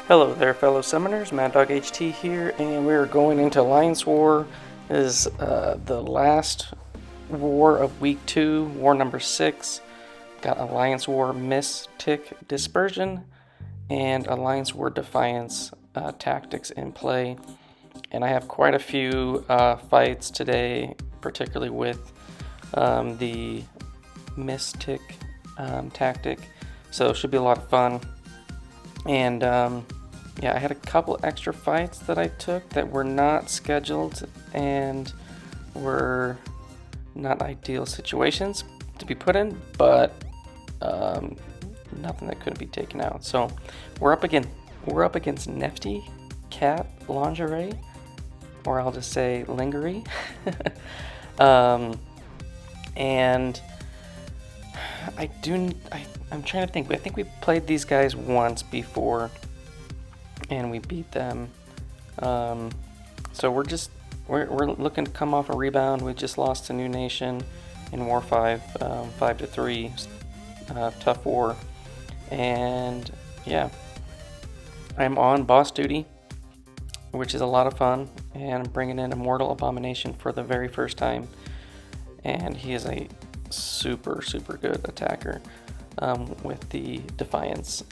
Hello there, fellow summoners. Mad Dog HT here, and we're going into Alliance War. This is the last war of week 2, war number 6. Got Alliance War Miss-Tic Dispersion and Alliance War Defiance tactics in play. And I have quite a few fights today, particularly with the Miss-Tic tactic. So it should be a lot of fun. And yeah, I had a couple extra fights that I took that were not scheduled and were not ideal situations to be put in, but nothing that couldn't be taken out. So we're up against Nefti, Cat, Lingerie, or I'll just say Lingerie. And I'm trying to think. I think we played these guys once before, and we beat them. So we're looking to come off a rebound. We just lost to New Nation in War 5, 5-3, tough war, and yeah, I'm on boss duty, which is a lot of fun, and I'm bringing in Immortal Abomination for the very first time, and he is a super good attacker. With the Defiance.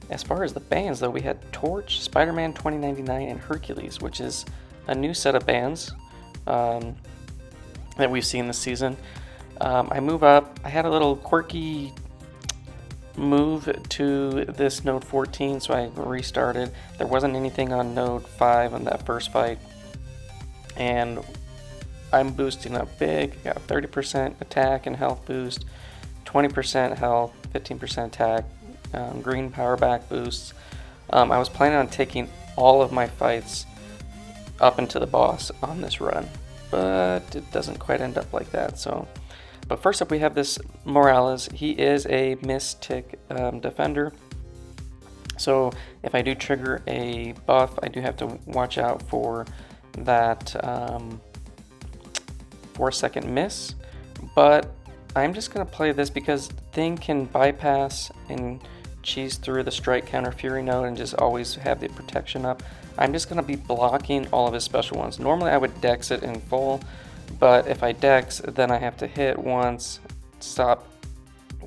As far as the bands, though, we had Torch, Spider-Man 2099, and Hercules, which is a new set of bands that we've seen this season. I move up. I had a little quirky move to this node 14, so I restarted. There wasn't anything on node 5 on that first fight, and I'm boosting up big. I got 30% attack and health boost, 20% health, 15% attack, green power back boosts. I was planning on taking all of my fights up into the boss on this run, but it doesn't quite end up like that. So, but first up we have this Morales. He is a Miss-Tic defender. So if I do trigger a buff, I do have to watch out for that 4-second miss, but I'm just going to play this because Thing can bypass and cheese through the strike counter Fury node and just always have the protection up. I'm just going to be blocking all of his special ones. Normally I would dex it in full, but if I dex, then I have to hit once, stop,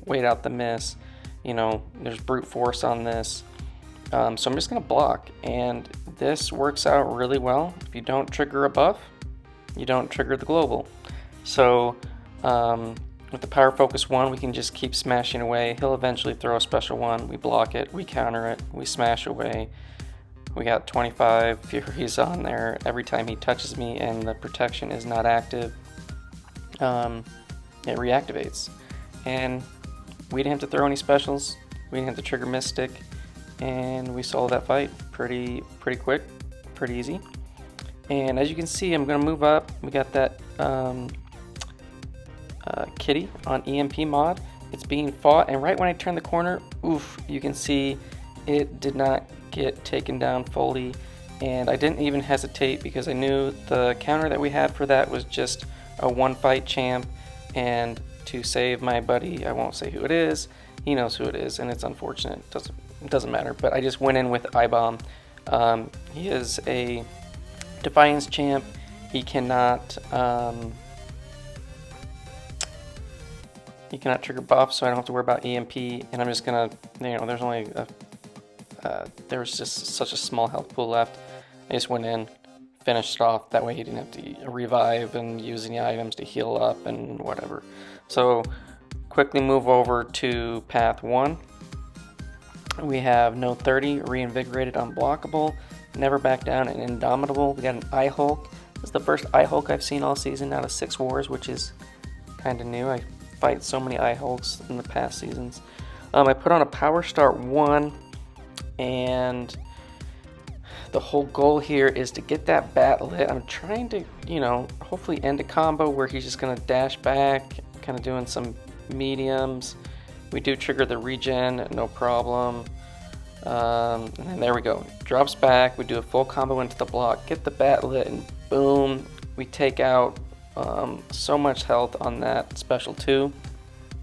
wait out the miss. You know, there's brute force on this. So I'm just going to block, and this works out really well. If you don't trigger a buff, you don't trigger the global. So with the Power Focus 1, we can just keep smashing away. He'll eventually throw a special one. We block it, we counter it, we smash away. We got 25 Furies on there every time he touches me and the protection is not active. It reactivates. And we didn't have to throw any specials. We didn't have to trigger Miss-Tic. And we solved that fight pretty quick, pretty easy. And as you can see, I'm going to move up. We got that Kitty on E.M.P mod. It's being fought, and right when I turn the corner, oof, you can see it did not get taken down fully, and I didn't even hesitate because I knew the counter that we had for that was just a one-fight champ, and to save my buddy, I won't say who it is, he knows who it is, and it's unfortunate, it doesn't matter, but I just went in with iAbom. He is a Defiance champ. He cannot trigger buffs, so I don't have to worry about E.M.P. And I'm just gonna, there's only there was just such a small health pool left. I just went in, finished it off. That way he didn't have to revive and use any items to heal up and whatever. So quickly move over to path 1. We have node 30, Reinvigorated, Unblockable, Never Back Down, and Indomitable. We got an iHulk. This is the first iHulk I've seen all season out of 6 wars, which is kind of new. I fight so many iHulks in the past seasons. I put on a Power Start 1, and the whole goal here is to get that bat lit. I'm trying to, hopefully end a combo where he's just going to dash back, kind of doing some mediums. We do trigger the regen, no problem. And then there we go. Drops back, we do a full combo into the block, get the bat lit, and boom, we take out so much health on that special 2.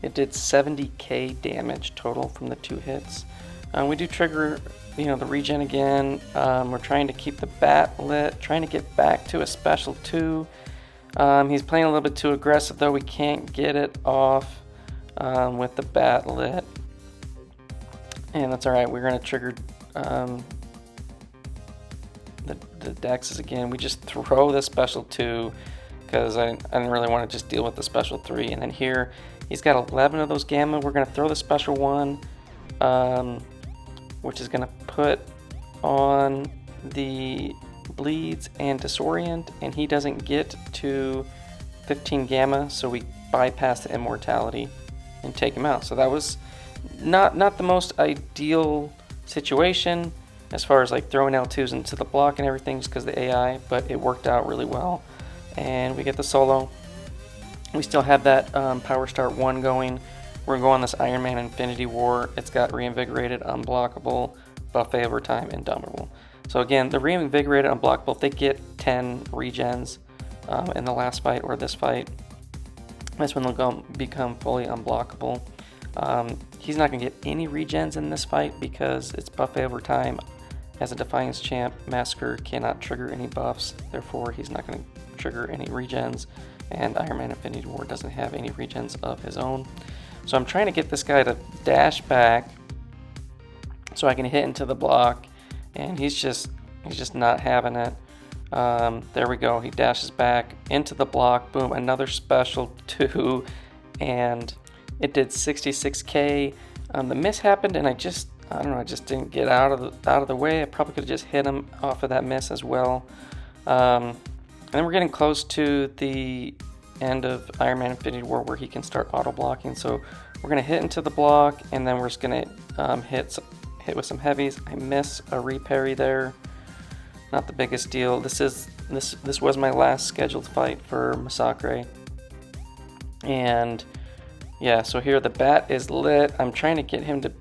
It did 70k damage total from the 2 hits. We do trigger the regen again. We're trying to keep the bat lit, trying to get back to a special 2. He's playing a little bit too aggressive though. We can't get it off with the bat lit. And that's alright, we're going to trigger the dexes again. We just throw the special 2 because I didn't really want to just deal with the special 3. And then here, he's got 11 of those gamma. We're going to throw the special 1, which is going to put on the bleeds and disorient, and he doesn't get to 15 gamma, so we bypass the immortality and take him out. So that was not the most ideal situation as far as like throwing L2s into the block and everything just because of the AI, but it worked out really well. And we get the solo. We still have that Power Start 1 going. We're going to go on this Iron Man Infinity War. It's got Reinvigorated, Unblockable, Buffet Overtime, Indomitable. So again, the Reinvigorated, Unblockable, if they get 10 regens in the last fight or this fight, that's when they'll become fully unblockable. He's not going to get any regens in this fight because it's Buffet Overtime. As a Defiance champ, Masacre cannot trigger any buffs, therefore he's not going to trigger any regens, and Iron Man Infinity War doesn't have any regens of his own. So I'm trying to get this guy to dash back so I can hit into the block, and he's just not having it. There we go, he dashes back into the block, boom, another special 2, and it did 66k. The miss happened, and I don't know, I just didn't get out of the way. I probably could have just hit him off of that miss as well. And then we're getting close to the end of Iron Man Infinity War where he can start auto blocking. So we're gonna hit into the block, and then we're just gonna hit with some heavies. I miss a reparry there. Not the biggest deal. This was my last scheduled fight for Masacre. And yeah, so here the bat is lit. I'm trying to get him to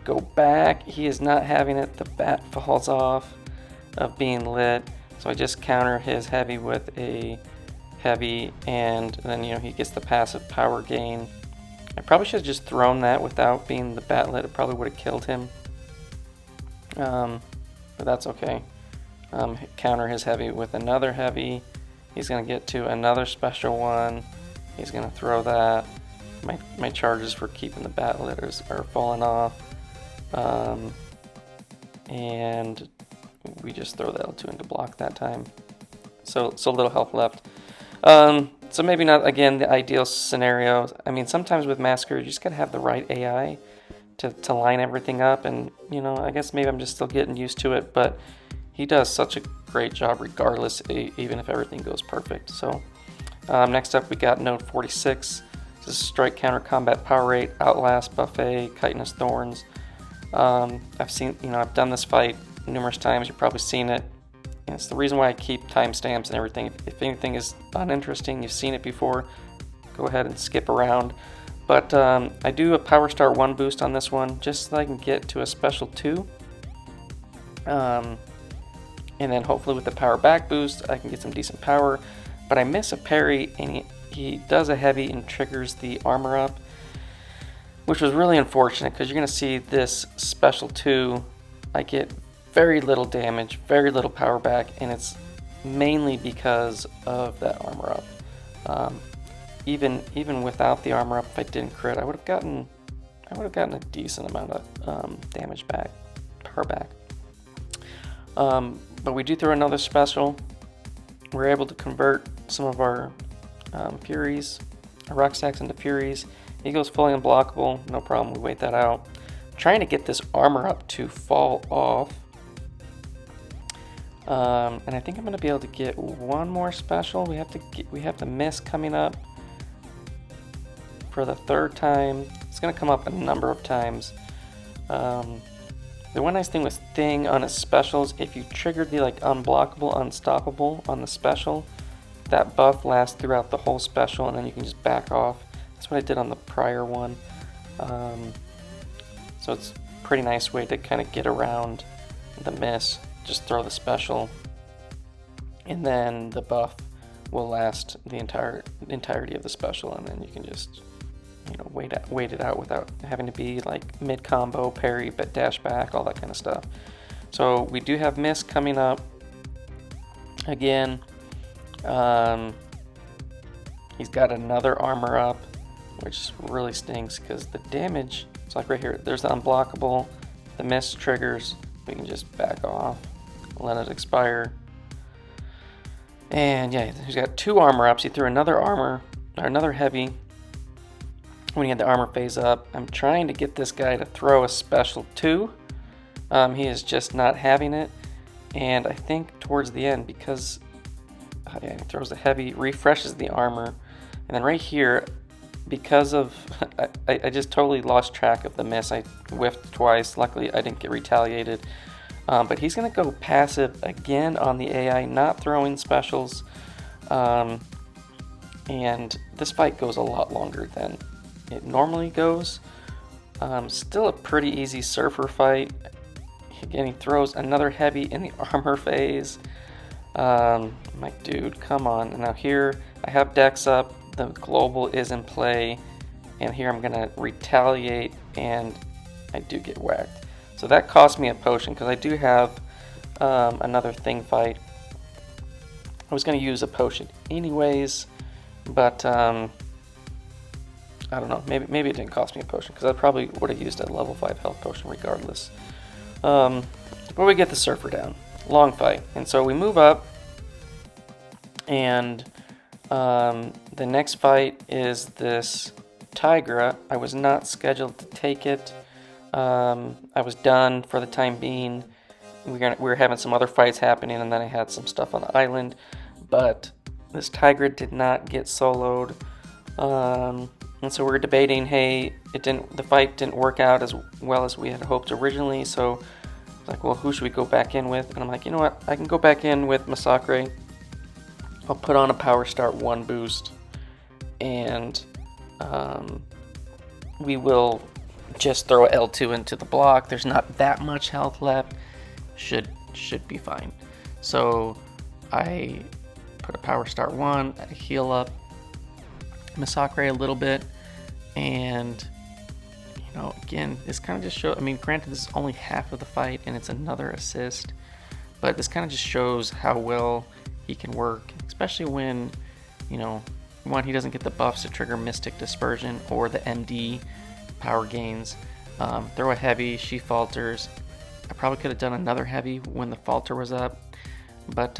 go back. He is not having it. The bat falls off of being lit. So I just counter his heavy with a heavy, and then he gets the passive power gain. I probably should have just thrown that without being the bat lit. It probably would have killed him. But that's okay. Counter his heavy with another heavy. He's gonna get to another special 1. He's gonna throw that. My charges for keeping the bat lit are falling off. And we just throw the L2 into block that time. So little health left. So maybe not, again, the ideal scenario. I mean, sometimes with Masacre, you just gotta have the right AI to line everything up. And, I guess maybe I'm just still getting used to it, but he does such a great job regardless, even if everything goes perfect. So next up, we got Node 46. This is Strike, Counter, Combat, Power Rate, Outlast, Buffet, Chitinous, Thorns. I've done this fight numerous times. You've probably seen it. And it's the reason why I keep timestamps and everything. If anything is uninteresting, you've seen it before, go ahead and skip around. But I do a Power Start 1 boost on this one, just so I can get to a special 2. And then hopefully with the Power Back boost, I can get some decent power. But I miss a parry, and he does a heavy and triggers the armor up, which was really unfortunate because you're going to see this special 2. I get very little damage, very little power back, and it's mainly because of that armor up. Even without the armor up, if I didn't crit, I would have gotten a decent amount of damage back, power back. But we do throw another special. We're able to convert some of our Furies, our rock stacks into Furies. He goes fully unblockable, no problem, we wait that out. Trying to get this armor up to fall off. And I think I'm going to be able to get one more special. We have to miss coming up for the 3rd time. It's going to come up a number of times. The one nice thing with Thing on its specials, if you triggered the unblockable, unstoppable on the special, that buff lasts throughout the whole special, and then you can just back off. That's what I did on the prior one. So it's a pretty nice way to kind of get around the miss. Just throw the special, and then the buff will last the entirety of the special, and then you can just you know, wait it out without having to be like mid combo, parry, but dash back, all that kind of stuff. So we do have Miss coming up again. He's got another armor up, which really stinks because the damage, it's like right here, there's the unblockable, the Miss triggers, we can just back off, let it expire. And yeah, he's got 2 armor ups. He threw another armor, or another heavy when he had the armor phase up. I'm trying to get this guy to throw a special 2. He is just not having it. And I think towards the end, because he throws a heavy, refreshes the armor. And then right here, because of, I just totally lost track of the Miss. I whiffed twice. Luckily, I didn't get retaliated. But he's going to go passive again on the AI, not throwing specials. And this fight goes a lot longer than it normally goes. Still a pretty easy surfer fight. Again, he throws another heavy in the armor phase. I'm like, dude, come on. And now here, I have Dex up. The global is in play. And here I'm going to retaliate, and I do get whacked. So that cost me a potion, because I do have another thing fight. I was going to use a potion anyways, but I don't know. Maybe it didn't cost me a potion, because I probably would have used a level 5 health potion regardless. But we get the surfer down. Long fight. And so we move up, and the next fight is this Tigra. I was not scheduled to take it. I was done for the time being. We were having some other fights happening, and then I had some stuff on the island. But this Tigra did not get soloed, and so we're debating. Hey, the fight didn't work out as well as we had hoped originally. So it's like, well, who should we go back in with? And I'm like, you know what? I can go back in with Masacre. I'll put on a Power Start 1 boost, and we will just throw a L2 into the block. There's not that much health left. Should be fine. So I put a Power Start 1, I heal up Masacre a little bit, and you know, again, this kind of just shows, I mean, granted this is only half of the fight and it's another assist, but this kind of just shows how well he can work, especially when, you know, one, he doesn't get the buffs to trigger Miss-Tic Dispersion or the MD power gains. Throw a heavy, she falters. I probably could have done another heavy when the falter was up, but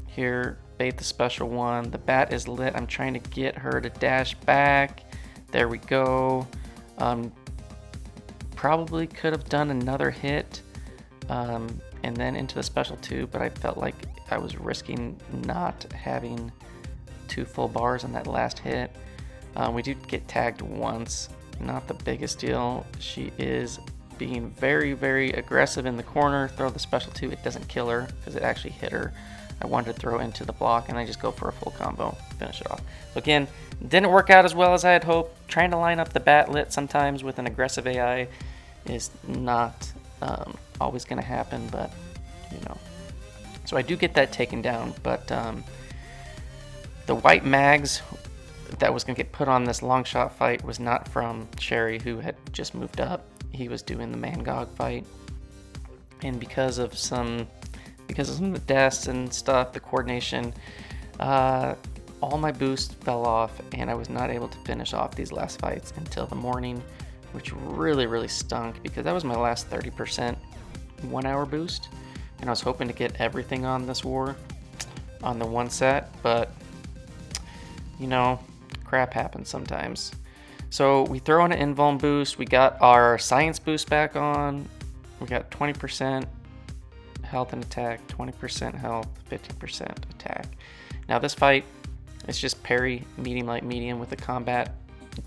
here, bait the special 1. The bat is lit. I'm trying to get her to dash back. There we go. Probably could have done another hit and then into the special 2, but I felt like I was risking not having 2 full bars on that last hit. We did get tagged once. Not the biggest deal. She is being very, very aggressive in the corner. Throw the special 2. It doesn't kill her because it actually hit her. I wanted to throw into the block, and I just go for a full combo, finish it off. So again, didn't work out as well as I had hoped. Trying to line up the bat lit sometimes with an aggressive AI is not always going to happen, but you know. So I do get that taken down, but the white mags that was going to get put on this Longshot fight was not from Sherry, who had just moved up. He was doing the Mangog fight, and because of some of the deaths and stuff, the coordination, all my boosts fell off, and I was not able to finish off these last fights until the morning, which really, really stunk, because that was my last 30% 1 hour boost, and I was hoping to get everything on this war on the one set, but you know, crap happens sometimes. So we throw in an invuln boost. We got our science boost back on. We got 20% health and attack, 20% health, 50% attack. Now this fight, it's just parry, medium, light, medium with the combat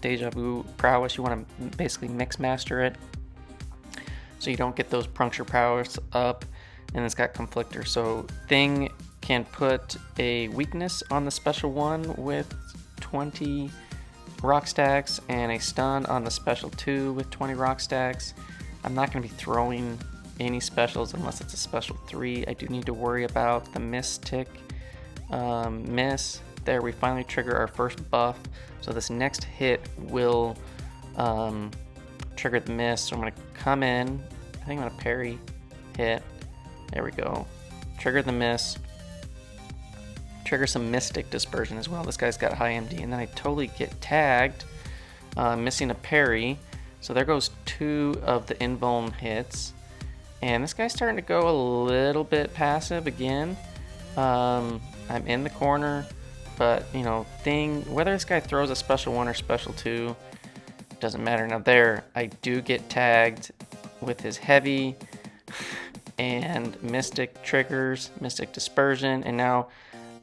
Deja Vu prowess. You want to basically mix master it so you don't get those puncture prowess up, and it's got conflictor. So thing can put a weakness on the special 1 with 20 rock stacks, and a stun on the special 2 with 20 rock stacks. I'm not going to be throwing any specials unless it's a special 3. I do need to worry about the Miss-Tic miss. there, we finally trigger our first buff. So this next hit will trigger the miss. So I'm going to come in. I think I'm going to parry hit. There we go. Trigger the miss. Trigger some Miss-Tic Dispersion as well. This guy's got high MD. And then I totally get tagged, missing a parry. So there goes 2 of the invuln hits. And this guy's starting to go a little bit passive again. I'm in the corner, but you know, whether this guy throws a special 1 or special 2, doesn't matter. Now there, I do get tagged with his heavy and Miss-Tic triggers, Miss-Tic Dispersion, and now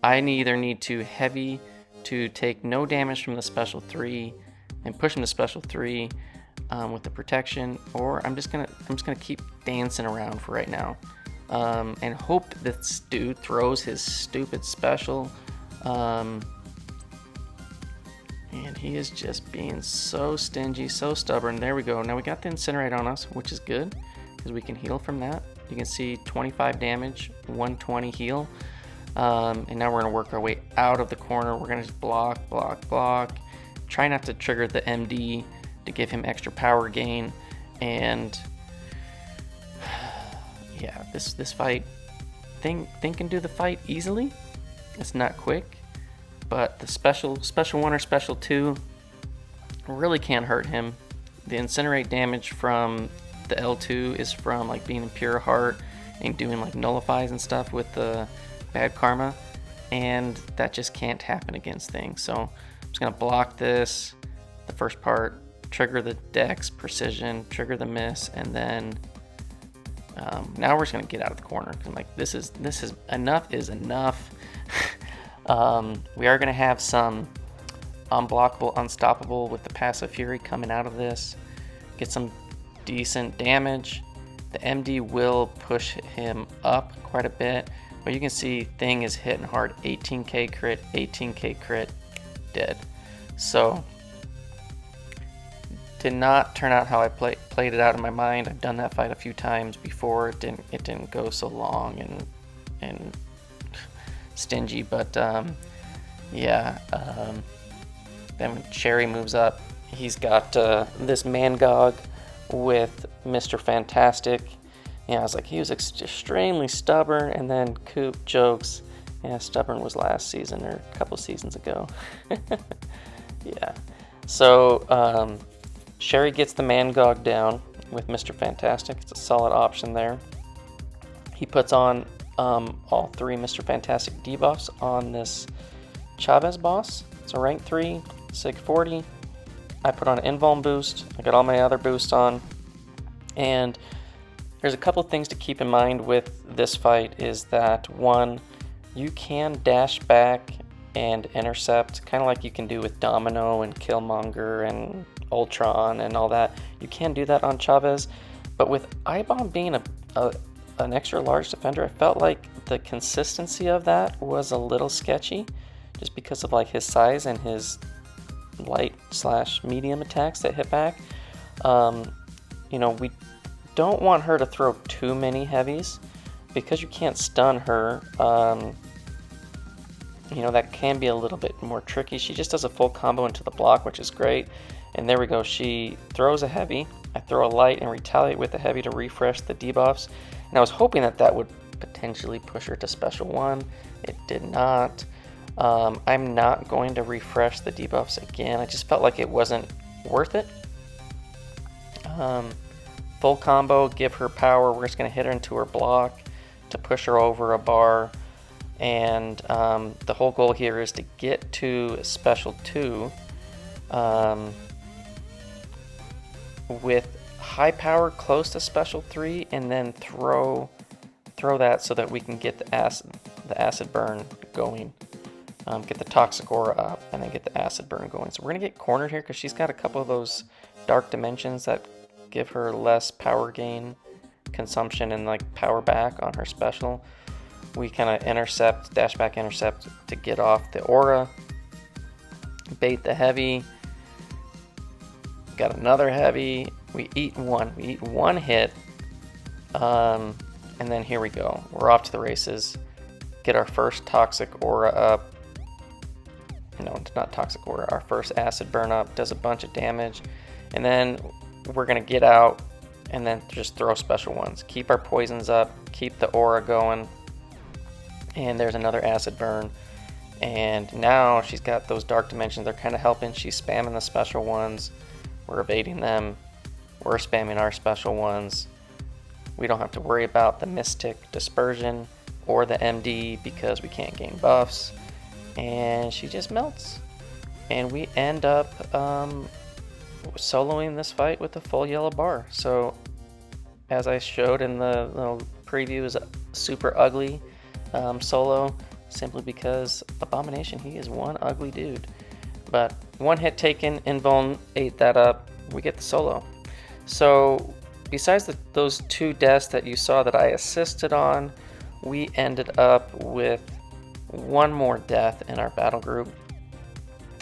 I either need to heavy to take no damage from the special 3 and push him to special 3 with the protection, or I'm just gonna keep dancing around for right now, and hope this dude throws his stupid special, and he is just being so stingy, so stubborn. There we go. Now we got the Incinerate on us, which is good because we can heal from that. You can see 25 damage, 120 heal, and now we're gonna work our way out of the corner. We're gonna just block. Try not to trigger the MD to give him extra power gain, and yeah, this fight, Thing can do the fight easily. It's not quick, but the special 1 or special 2 really can't hurt him. The Incinerate damage from the L2 is from like being in pure heart and doing like nullifies and stuff with the bad karma, and that just can't happen against things. So I'm just gonna block this, the first part, trigger the dex precision, trigger the miss, and then now we're just gonna get out of the corner. I'm like, this is enough is enough. We are gonna have some Unblockable, Unstoppable with the passive fury coming out of this. Get some decent damage. The MD will push him up quite a bit, but you can see Thing is hitting hard. 18k crit, 18k crit, dead. So did not turn out how I played it out in my mind. I've done that fight a few times before. It didn't go so long and stingy, but yeah. Then when Cherry moves up, he's got this Mangog with Mr. Fantastic. Yeah, I was like, he was extremely stubborn, and then Coop jokes, yeah, stubborn was last season or a couple seasons ago. Yeah. So Sherry gets the Mangog down with Mr. Fantastic. It's a solid option there. He puts on all 3 Mr. Fantastic debuffs on this Chavez boss. It's a rank 3, Sig 40. I put on an Invuln boost. I got all my other boosts on. And there's a couple things to keep in mind with this fight is that, 1, you can dash back and intercept, kind of like you can do with Domino and Killmonger and Ultron and all that. You can do that on Chavez, but with iAbom being an extra large defender, I felt like the consistency of that was a little sketchy, just because of like his size and his light/medium attacks that hit back. You know, we don't want her to throw too many heavies because you can't stun her. You know, that can be a little bit more tricky. She just does a full combo into the block, which is great. And there we go. She throws a heavy. I throw a light and retaliate with a heavy to refresh the debuffs. And I was hoping that would potentially push her to special 1. It did not. I'm not going to refresh the debuffs again. I just felt like it wasn't worth it. Full combo, give her power. We're just going to hit her into her block to push her over a bar. And the whole goal here is to get to special 2 with high power close to special 3, and then throw that so that we can get the acid burn going. Get the toxic aura up and then get the acid burn going. So we're gonna get cornered here because she's got a couple of those dark dimensions that give her less power gain consumption and like power back on her special. We kind of intercept, dash back intercept to get off the aura, bait the heavy, got another heavy, we eat one hit, and then here we go. We're off to the races, get our first toxic aura up, no, it's not Toxic Aura, our first acid burn up, does a bunch of damage, and then we're gonna get out and then just throw special ones. Keep our poisons up, keep the aura going, and there's another acid burn. And now she's got those dark dimensions, they're kind of helping. She's spamming the special ones, we're evading them, we're spamming our special ones. We don't have to worry about the Miss-Tic Dispersion or the MD because we can't gain buffs. And she just melts. And we end up soloing this fight with a full yellow bar. So as I showed in the little preview, is a super ugly solo, simply because Abomination, he is one ugly dude. But one hit taken, Invuln ate that up, we get the solo. So besides those 2 deaths that you saw that I assisted on, we ended up with 1 more death in our battle group.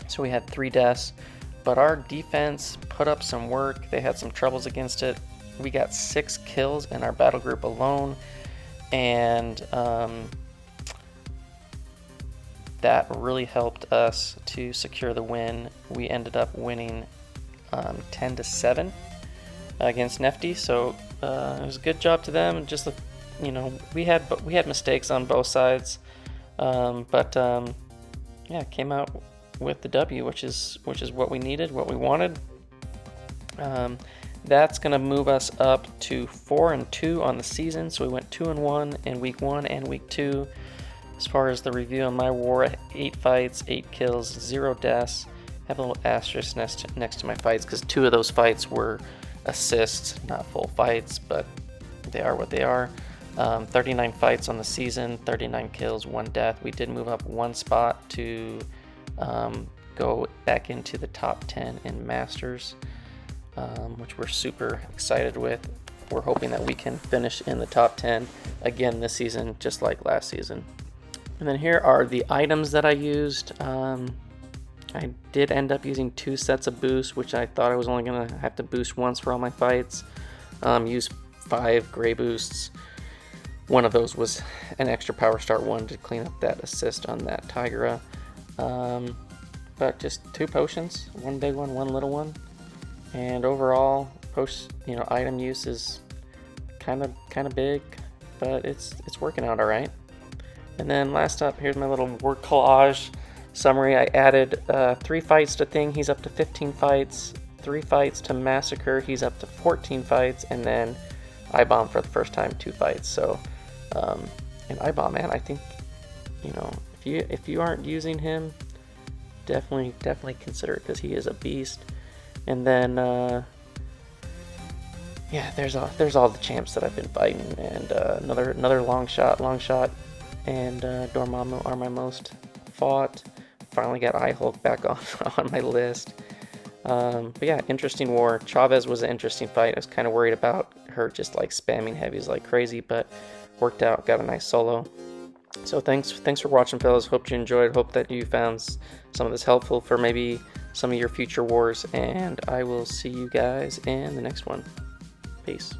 So we had 3 deaths, but our defense put up some work. They had some troubles against it. We got 6 kills in our battle group alone, and that really helped us to secure the win. We ended up winning 10-7 against Nefti, so it was a good job to them. Just we had mistakes on both sides, but yeah, came out with the W, which is what we needed, what we wanted. That's gonna move us up to 4-2 on the season. So we went 2-1 in week 1 and week 2. As far as the review on my war, 8 fights, 8 kills, 0 deaths. Have a little asterisk next to my fights because 2 of those fights were assists, not full fights, but they are what they are. 39 fights on the season, 39 kills, 1 death. We did move up 1 spot to go back into the top 10 in Masters, which we're super excited with. We're hoping that we can finish in the top 10 again this season, just like last season. And then here are the items that I used. I did end up using 2 sets of boosts, which I thought I was only going to have to boost once for all my fights. Use 5 gray boosts. One of those was an extra power start one to clean up that assist on that Tigra. But just 2 potions, 1 big one, 1 little one. And overall, item use is kind of big, but it's working out all right. And then last up, here's my little word collage summary. I added 3 fights to Thing, he's up to 15 fights. 3 fights to Masacre, he's up to 14 fights. And then iAbom for the first time, 2 fights. So, and iAbom, man, I think, if you aren't using him, definitely consider it because he is a beast. And then, yeah, there's all the champs that I've been fighting, and another Longshot, and Dormammu are my most fought. Finally got iHulk back on my list. But yeah, interesting war. Chavez was an interesting fight. I was kind of worried about her just like spamming heavies like crazy, but worked out. Got a nice solo. So thanks for watching, fellas. Hope you enjoyed. Hope that you found some of this helpful for maybe some of your future wars, and I will see you guys in the next one. Peace.